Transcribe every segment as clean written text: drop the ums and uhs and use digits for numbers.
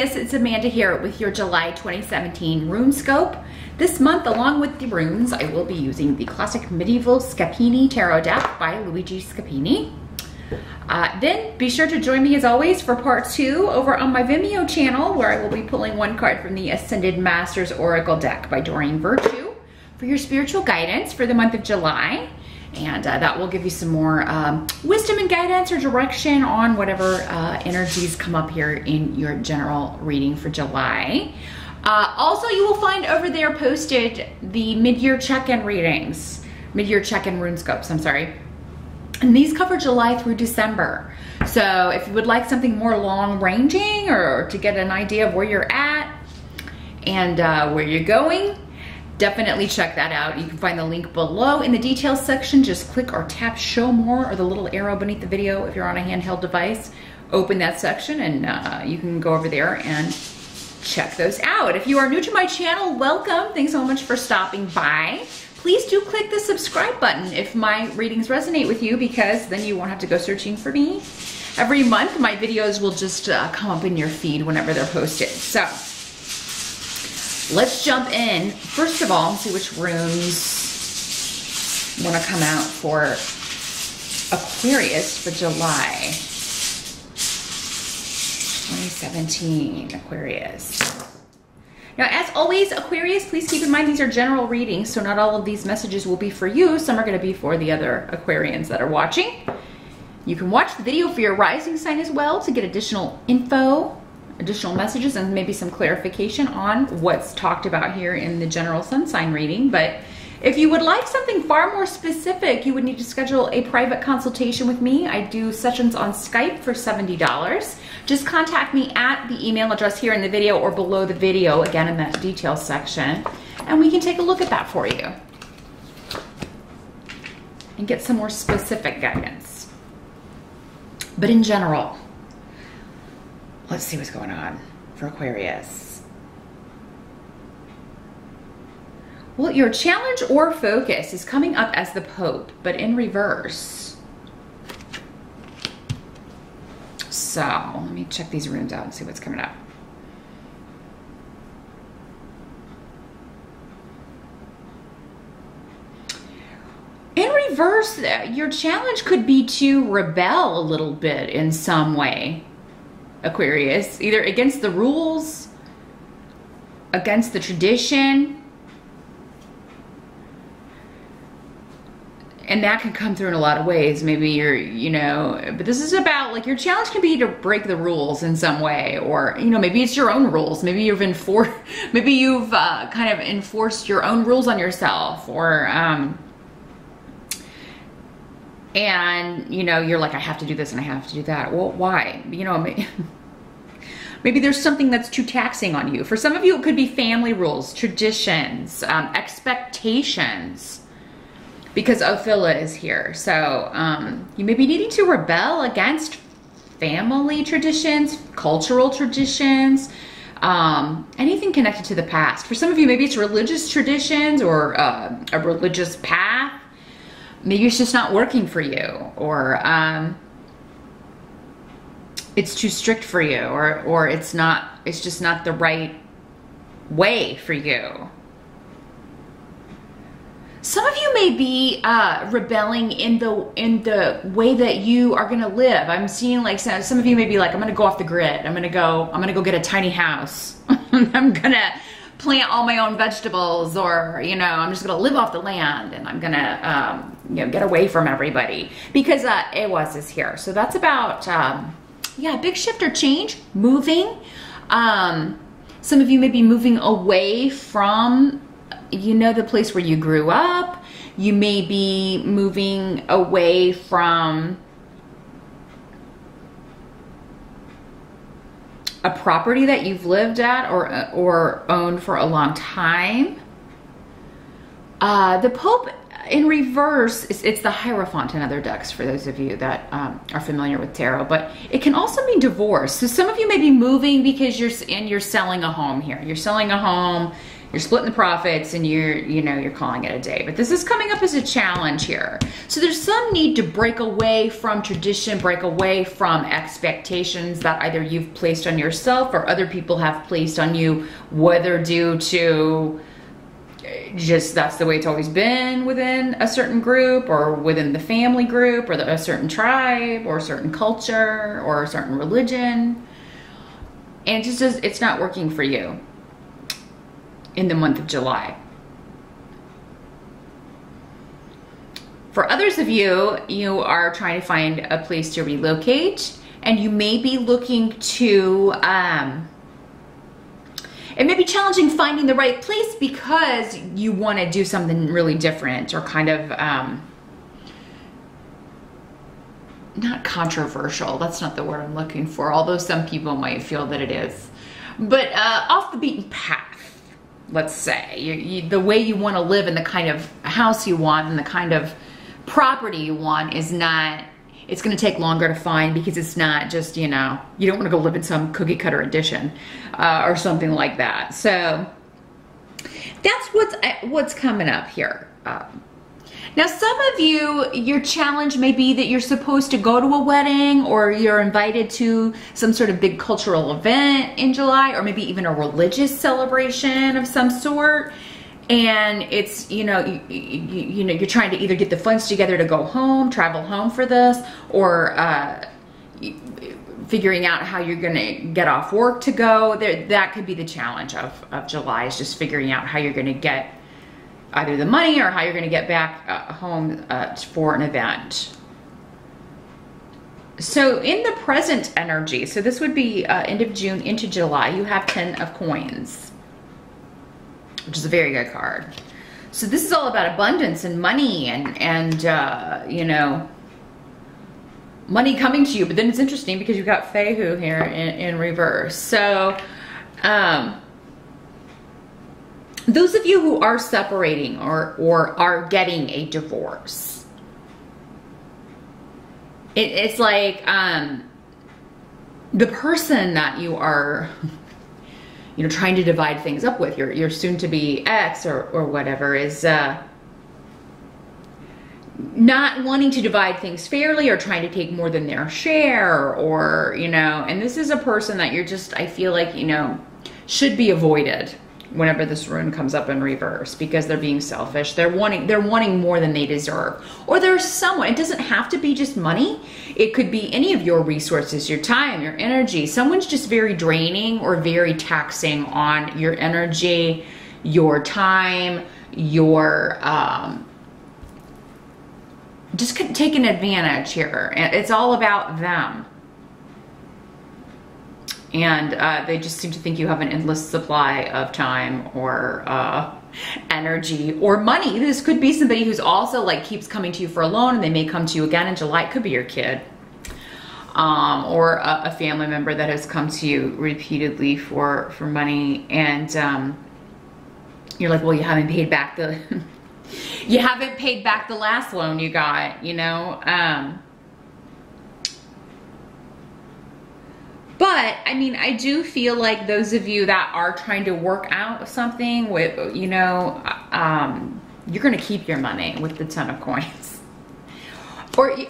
Aquarius, it's Amanda here with your July 2017 RuneScope. This month, along with the runes, I will be using the classic medieval Scapini Tarot deck by Luigi Scapini. Then be sure to join me as always for part 2 over on my Vimeo channel, where I will be pulling one card from the Ascended Masters Oracle deck by Doreen Virtue for your spiritual guidance for the month of July. And that will give you some more wisdom and guidance or direction on whatever energies come up here in your general reading for July. Also, you will find over there posted the mid-year check-in readings, mid-year check-in RuneScopes, I'm sorry. And these cover July through December. So if you would like something more long-ranging or to get an idea of where you're at and where you're going, definitely check that out. You can find the link below in the details section. Just click or tap show more or the little arrow beneath the video if you're on a handheld device. Open that section and you can go over there and check those out. If you are new to my channel, welcome. Thanks so much for stopping by. Please do click the subscribe button if my readings resonate with you, because then you won't have to go searching for me. Every month my videos will just come up in your feed whenever they're posted. So let's jump in. First of all, see which runes want to come out for Aquarius for July 2017, Aquarius. Now, as always, Aquarius, please keep in mind these are general readings, so not all of these messages will be for you. Some are going to be for the other Aquarians that are watching. You can watch the video for your rising sign as well to get additional info, additional messages, and maybe some clarification on what's talked about here in the general sun sign reading. But if you would like something far more specific, you would need to schedule a private consultation with me. I do sessions on Skype for $70. Just contact me at the email address here in the video or below the video, again in that details section, and we can take a look at that for you and get some more specific guidance. But in general, let's see what's going on for Aquarius. Well, your challenge or focus is coming up as the Pope, but in reverse. So let me check these runes out and see what's coming up. In reverse, your challenge could be to rebel a little bit in some way, Aquarius, either against the rules, against the tradition. And that can come through in a lot of ways. Maybe you're, you know, but this is about, like, your challenge can be to break the rules in some way, or, you know, maybe it's your own rules. Maybe you've kind of enforced your own rules on yourself, or, and, you know, you're like, I have to do this and I have to do that. Well, why? You know, maybe there's something that's too taxing on you. For some of you, it could be family rules, traditions, expectations, because Ophila is here. So you may be needing to rebel against family traditions, cultural traditions, anything connected to the past. For some of you, maybe it's religious traditions or a religious path. Maybe it's just not working for you, or it's too strict for you, or it's just not the right way for you. Some of you may be rebelling in the way that you are going to live. I'm seeing, like, some of you may be like, I'm going to go off the grid. I'm going to go get a tiny house. I'm going to plant all my own vegetables, or, you know, I'm just going to live off the land, and I'm going to you know, get away from everybody, because Ewas is here. So that's about yeah, big shift or change, moving. Some of you may be moving away from, you know, the place where you grew up. You may be moving away from a property that you've lived at or owned for a long time. The Pope in reverse, it's the Hierophant in other decks for those of you that are familiar with tarot, but it can also mean divorce. So some of you may be moving because you're selling a home here. You're selling a home. You're splitting the profits and you're calling it a day. But this is coming up as a challenge here. So there's some need to break away from tradition, break away from expectations that either you've placed on yourself or other people have placed on you, whether due to just that's the way it's always been within a certain group or within the family group or a certain tribe or a certain culture or a certain religion. And it's not working for you in the month of July. For others of you, you are trying to find a place to relocate, and you may be looking to, it may be challenging finding the right place because you want to do something really different or kind of, not controversial, that's not the word I'm looking for, although some people might feel that it is. But off the beaten path, let's say. The way you want to live and the kind of house you want and the kind of property you want is not, it's going to take longer to find because it's not just, you don't want to go live in some cookie cutter addition or something like that. So that's what's coming up here. Now, some of you, your challenge may be that you're supposed to go to a wedding or you're invited to some sort of big cultural event in July, or maybe even a religious celebration of some sort. And it's, you're trying to either get the funds together to go home, travel home for this, or figuring out how you're going to get off work to go. That could be the challenge of July, is just figuring out how you're going to get either the money or how you're going to get back home for an event. So in the present energy, so this would be end of June into July, you have 10 of coins, which is a very good card. So this is all about abundance and money and money coming to you. But then it's interesting because you've got Fehu here in reverse. So those of you who are separating or are getting a divorce, it's like the person that you are trying to divide things up with, your soon-to-be ex or whatever, is not wanting to divide things fairly or trying to take more than their share, or and this is a person that you're just, I feel like, should be avoided whenever this rune comes up in reverse, because they're being selfish. They're wanting more than they deserve. Or there's someone, it doesn't have to be just money. It could be any of your resources, your time, your energy. Someone's just very draining or very taxing on your energy, your time, your, just taking advantage here. It's all about them. And they just seem to think you have an endless supply of time or energy or money. This could be somebody who's also like keeps coming to you for a loan, and they may come to you again in July. It could be your kid or a family member that has come to you repeatedly for money, and you're like, well, you haven't paid back the you haven't paid back the last loan you got, But, I mean, I do feel like those of you that are trying to work out something with, you're going to keep your money with the 10 of coins.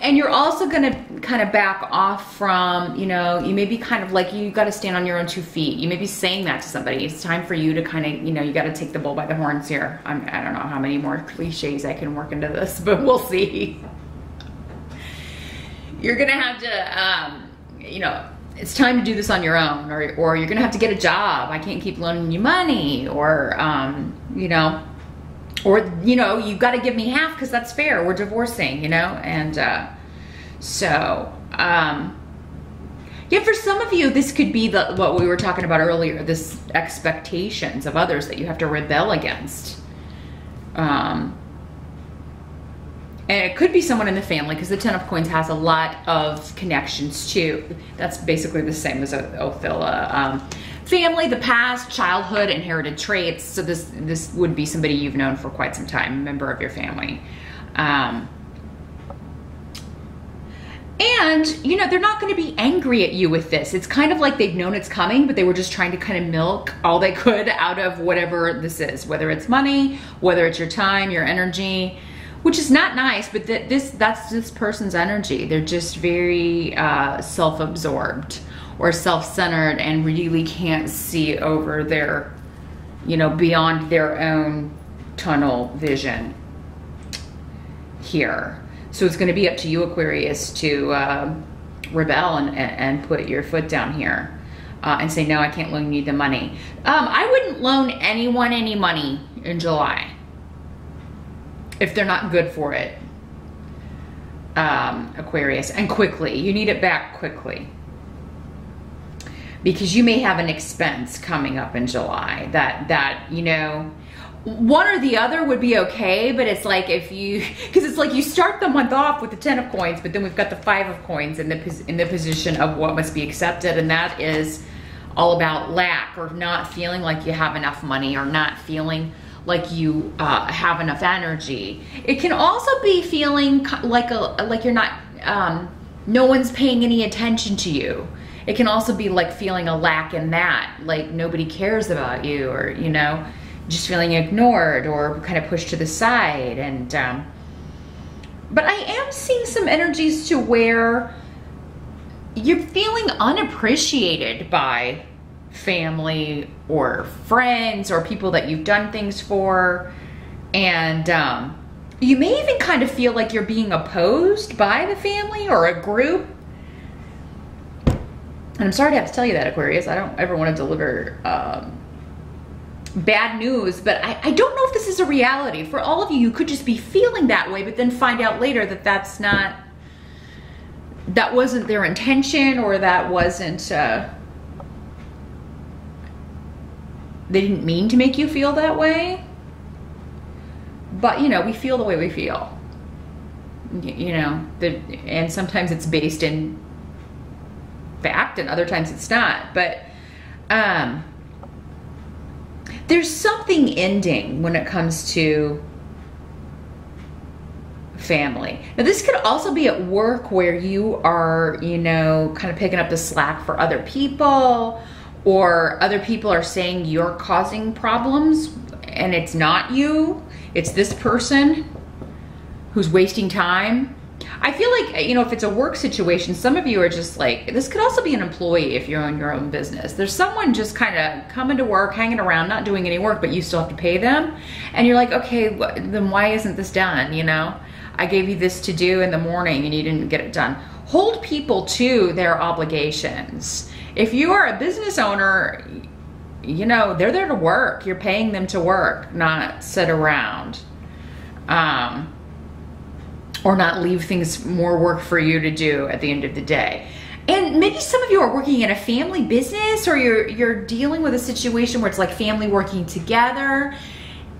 And you're also going to kind of back off from, you may be kind of like, you got to stand on your own 2 feet. You may be saying that to somebody. It's time for you to kind of, you got to take the bull by the horns here. I don't know how many more cliches I can work into this, but we'll see. You're going to have to, it's time to do this on your own, or you're gonna have to get a job. I can't keep loaning you money, or you've got to give me half because that's fair. We're divorcing, and so yeah, for some of you, this could be what we were talking about earlier, this expectations of others that you have to rebel against. And it could be someone in the family, because the 10 of coins has a lot of connections too. That's basically the same as Ophila. Family, the past, childhood, inherited traits. So this would be somebody you've known for quite some time, a member of your family. And, you know, they're not going to be angry at you with this. It's kind of like they've known it's coming, but they were just trying to kind of milk all they could out of whatever this is, whether it's money, whether it's your time, your energy, which is not nice, but that's this person's energy. They're just very self-absorbed or self-centered and really can't see over their, you know, beyond their own tunnel vision here. So it's going to be up to you, Aquarius, to rebel and put your foot down here and say, no, I can't loan you the money. I wouldn't loan anyone any money in July if they're not good for it, Aquarius, and quickly. You need it back quickly, because you may have an expense coming up in July that you know, one or the other would be okay, but it's like if you, because it's like you start the month off with the 10 of coins, but then we've got the 5 of coins in the position of what must be accepted, and that is all about lack, or not feeling like you have enough money, or not feeling like you have enough energy. It can also be feeling like you're not, no one's paying any attention to you. It can also be like feeling a lack in that, like nobody cares about you, or, you know, just feeling ignored or kind of pushed to the side. And but I am seeing some energies to where you're feeling unappreciated by family or friends or people that you've done things for, and you may even kind of feel like you're being opposed by the family or a group. And I'm sorry to have to tell you that, Aquarius. I don't ever want to deliver bad news, but I don't know if this is a reality. For all of you, you could just be feeling that way, but then find out later that that wasn't their intention, or that wasn't, they didn't mean to make you feel that way. But, you know, we feel the way we feel. You know, and sometimes it's based in fact, and other times it's not. But there's something ending when it comes to family. Now, this could also be at work, where you are, you know, kind of picking up the slack for other people, or other people are saying you're causing problems, and it's not you. It's this person who's wasting time. I feel like, you know, if it's a work situation, some of you are just like, this could also be an employee if you're on your own business. There's someone just kind of coming to work, hanging around, not doing any work, but you still have to pay them. And you're like, okay, then why isn't this done? You know, I gave you this to do in the morning and you didn't get it done. Hold people to their obligations. If you are a business owner, you know, they're there to work. You're paying them to work, not sit around. Or not leave things more work for you to do at the end of the day. And maybe some of you are working in a family business, or you're dealing with a situation where it's like family working together,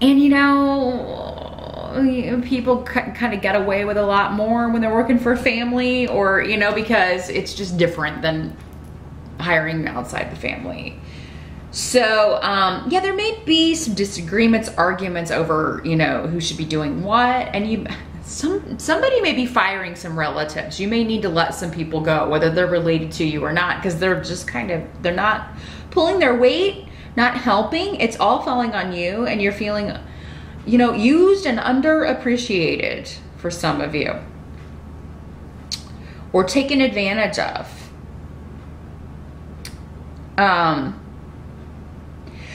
and you know, people kind of get away with a lot more when they're working for a family, or, you know, because it's just different than hiring outside the family. So, yeah, there may be some disagreements, arguments over, you know, who should be doing what, and somebody may be firing some relatives. You may need to let some people go, whether they're related to you or not, because they're just kind of, they're not pulling their weight, not helping. It's all falling on you, and you're feeling, you know, used and underappreciated for some of you, or taken advantage of.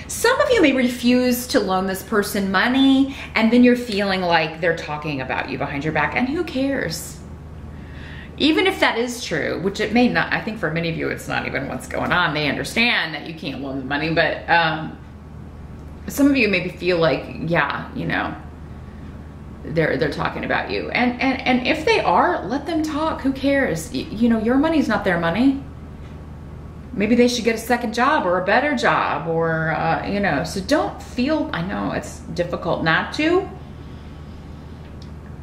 Some of you may refuse to loan this person money, and then you're feeling like they're talking about you behind your back, and who cares? Even if that is true, which it may not. I think for many of you, it's not even what's going on. They understand that you can't loan the money, but some of you maybe feel like, yeah, you know, they're talking about you. And if they are, let them talk. Who cares? You know, your money's not their money. Maybe they should get a second job or a better job, or, you know, so don't feel, I know it's difficult not to.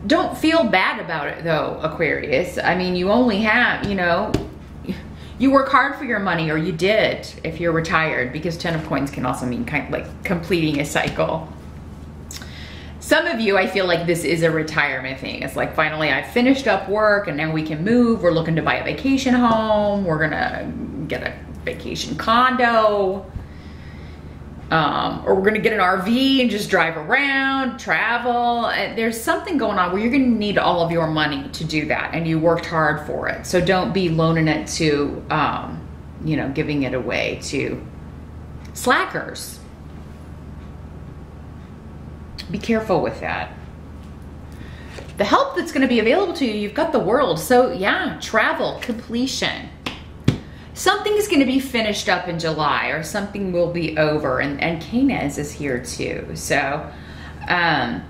Don't feel bad about it though, Aquarius. I mean, you only have, you know, you work hard for your money, or you did if you're retired, because 10 of coins can also mean kind of like completing a cycle. Some of you, I feel like this is a retirement thing. It's like, finally I finished up work and now we can move. We're looking to buy a vacation home. We're gonna get a vacation condo. Or we're gonna get an RV and just drive around, travel. There's something going on where you're gonna need all of your money to do that, and you worked hard for it. So don't be loaning it to, you know, giving it away to slackers. Be careful with that. The help that's gonna be available to you, you've got the world. So yeah, travel, completion. Something is going to be finished up in July, or something will be over, and Canes is here too. So that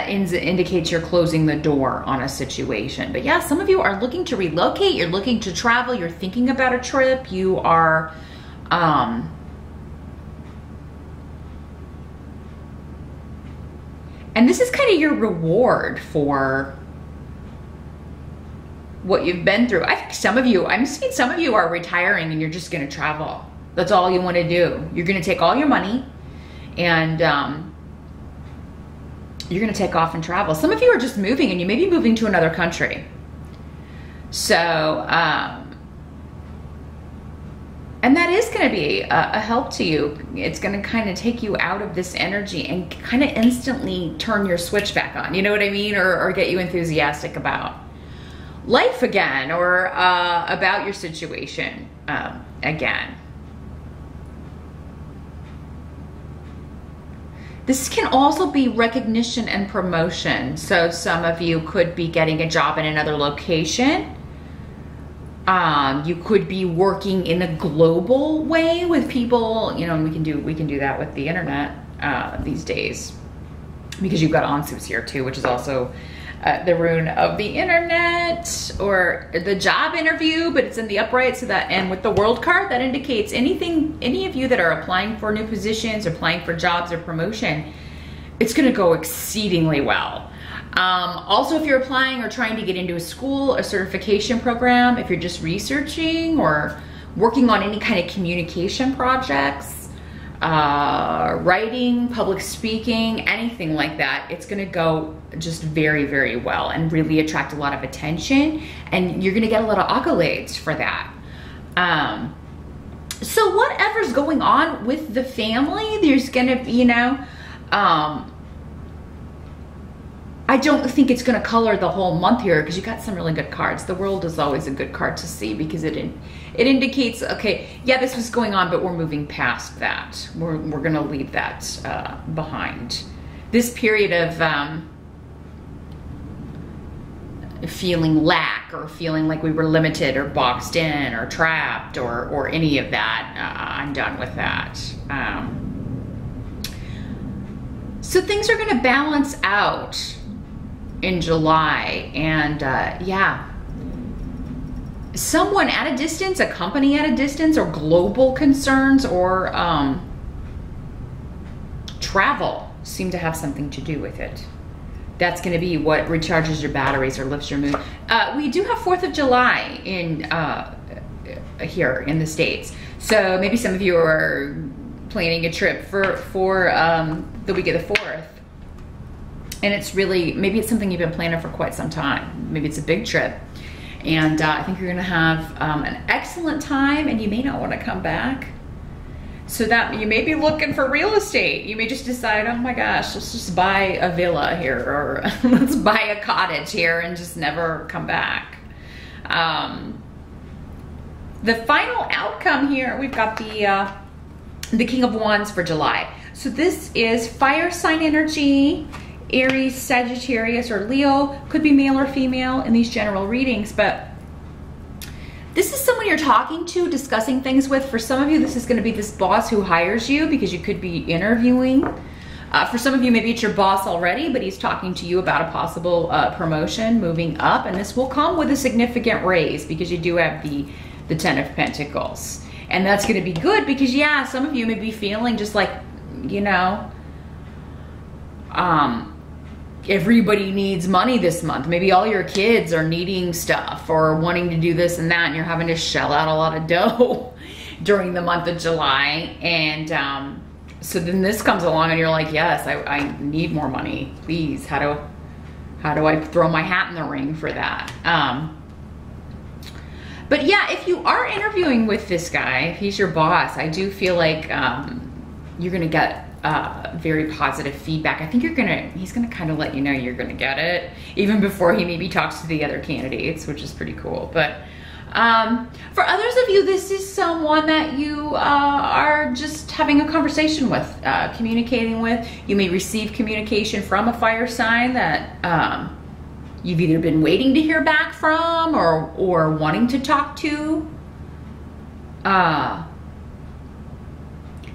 indicates you're closing the door on a situation. But yeah, some of you are looking to relocate, you're looking to travel, you're thinking about a trip, you are and this is kind of your reward for what you've been through. I think some of you, I'm seeing some of you are retiring and you're just gonna travel. That's all you wanna do. You're gonna take all your money and you're gonna take off and travel. Some of you are just moving, and you may be moving to another country. So, and that is gonna be a help to you. It's gonna kind of take you out of this energy and kind of instantly turn your switch back on. You know what I mean? Or get you enthusiastic about life again, or about your situation again. This can also be recognition and promotion. So some of you could be getting a job in another location. You could be working in a global way with people, you know, and we can do that with the internet these days, because you've got Ansu's here too, which is also the rune of the internet, or the job interview, but it's in the upright. So that, and with the world card, that indicates any of you that are applying for new positions, or applying for jobs or promotion, it's gonna go exceedingly well. Also, if you're applying or trying to get into a school, a certification program, if you're just researching or working on any kind of communication projects, writing, public speaking, anything like that, it's gonna go just very, very well and really attract a lot of attention, and you're gonna get a lot of accolades for that. So whatever's going on with the family, there's gonna be, you know, I don't think it's gonna color the whole month here, because you got some really good cards. The world is always a good card to see, because it indicates, okay, yeah, this was going on, but we're moving past that. We're gonna leave that behind. This period of feeling lack, or feeling like we were limited or boxed in or trapped, or any of that, I'm done with that. So things are gonna balance out in July, and yeah, someone at a distance, a company at a distance, or global concerns, or travel seem to have something to do with it. That's going to be what recharges your batteries or lifts your mood. We do have 4th of July in here in the States, so maybe some of you are planning a trip for the week of the 4th. And it's really, maybe it's something you've been planning for quite some time. Maybe it's a big trip. And I think you're gonna have an excellent time, and you may not wanna come back. So that you may be looking for real estate. You may just decide, oh my gosh, let's just buy a villa here, or let's buy a cottage here and just never come back. The final outcome here, we've got the King of Wands for July. So this is fire sign energy. Aries, Sagittarius, or Leo, could be male or female in these general readings, but this is someone you're talking to, discussing things with. For some of you, this is going to be this boss who hires you, because you could be interviewing. For some of you, maybe it's your boss already, but he's talking to you about a possible promotion, moving up, and this will come with a significant raise, because you do have the 10 of Pentacles. And that's going to be good, because yeah, some of you may be feeling just like, you know, everybody needs money this month. Maybe all your kids are needing stuff or wanting to do this and that, and you're having to shell out a lot of dough during the month of July. And So then this comes along and you're like, yes, I need more money, please. How do I throw my hat in the ring for that? But yeah, if you are interviewing with this guy, if he's your boss, I do feel like you're gonna get very positive feedback. I think he's gonna kind of let you know you're gonna get it, even before he maybe talks to the other candidates, which is pretty cool. But for others of you, this is someone that you are just having a conversation with, communicating with. You may receive communication from a fire sign that you've either been waiting to hear back from or wanting to talk to.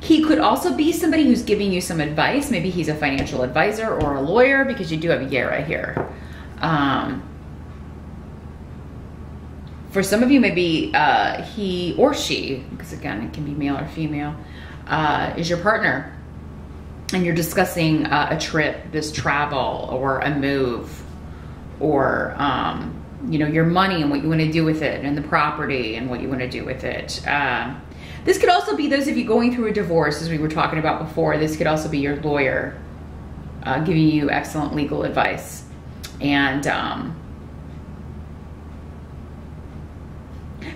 He could also be somebody who's giving you some advice. Maybe he's a financial advisor or a lawyer, because you do have a Yera here. For some of you, maybe he or she, because again, it can be male or female, is your partner. And you're discussing a trip, this travel, or a move, or you know, your money and what you want to do with it, and the property and what you want to do with it. This could also be those of you going through a divorce, as we were talking about before. This could also be your lawyer giving you excellent legal advice. And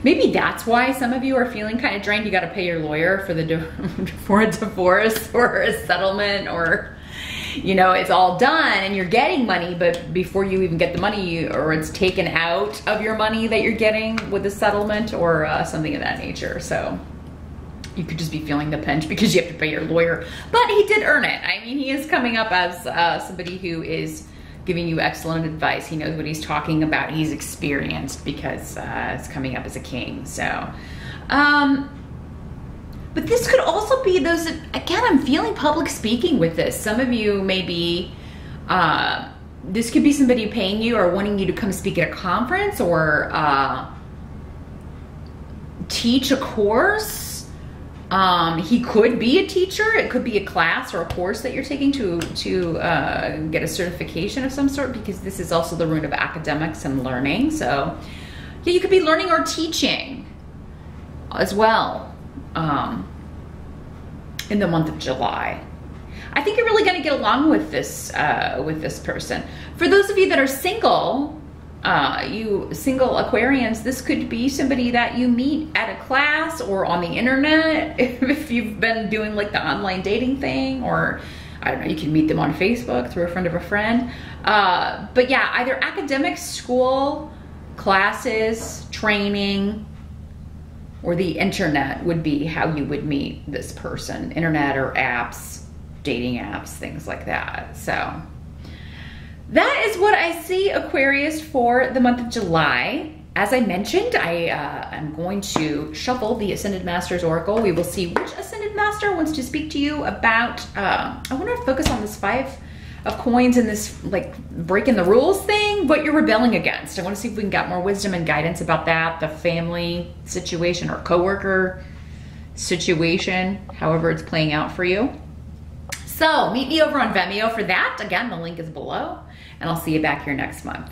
maybe that's why some of you are feeling kind of drained. You got to pay your lawyer for a divorce or a settlement, or, you know, it's all done and you're getting money, but before you even get the money, or it's taken out of your money that you're getting with the settlement, or something of that nature. So you could just be feeling the pinch because you have to pay your lawyer, but he did earn it. I mean, he is coming up as somebody who is giving you excellent advice. He knows what he's talking about. He's experienced, because it's coming up as a king. So, but this could also be those, again, I'm feeling public speaking with this. Some of you maybe, this could be somebody paying you or wanting you to come speak at a conference, or teach a course. He could be a teacher. It could be a class or a course that you're taking to get a certification of some sort, because this is also the rune of academics and learning. So yeah, you could be learning or teaching as well in the month of July. I think you're really going to get along with this person. For those of you that are single, you single Aquarians, this could be somebody that you meet at a class or on the internet, if you've been doing like the online dating thing, or I don't know, you can meet them on Facebook through a friend of a friend. But yeah, either academic, school, classes, training, or the internet would be how you would meet this person. Internet or apps, dating apps, things like that. So that is what I see, Aquarius, for the month of July. As I mentioned, I am going to shuffle the Ascended Masters Oracle. We will see which Ascended Master wants to speak to you about, I want to focus on this 5 of coins and this like breaking the rules thing, what you're rebelling against. I want to see if we can get more wisdom and guidance about that, the family situation or coworker situation, however it's playing out for you. So meet me over on Vimeo for that. Again, the link is below, and I'll see you back here next month.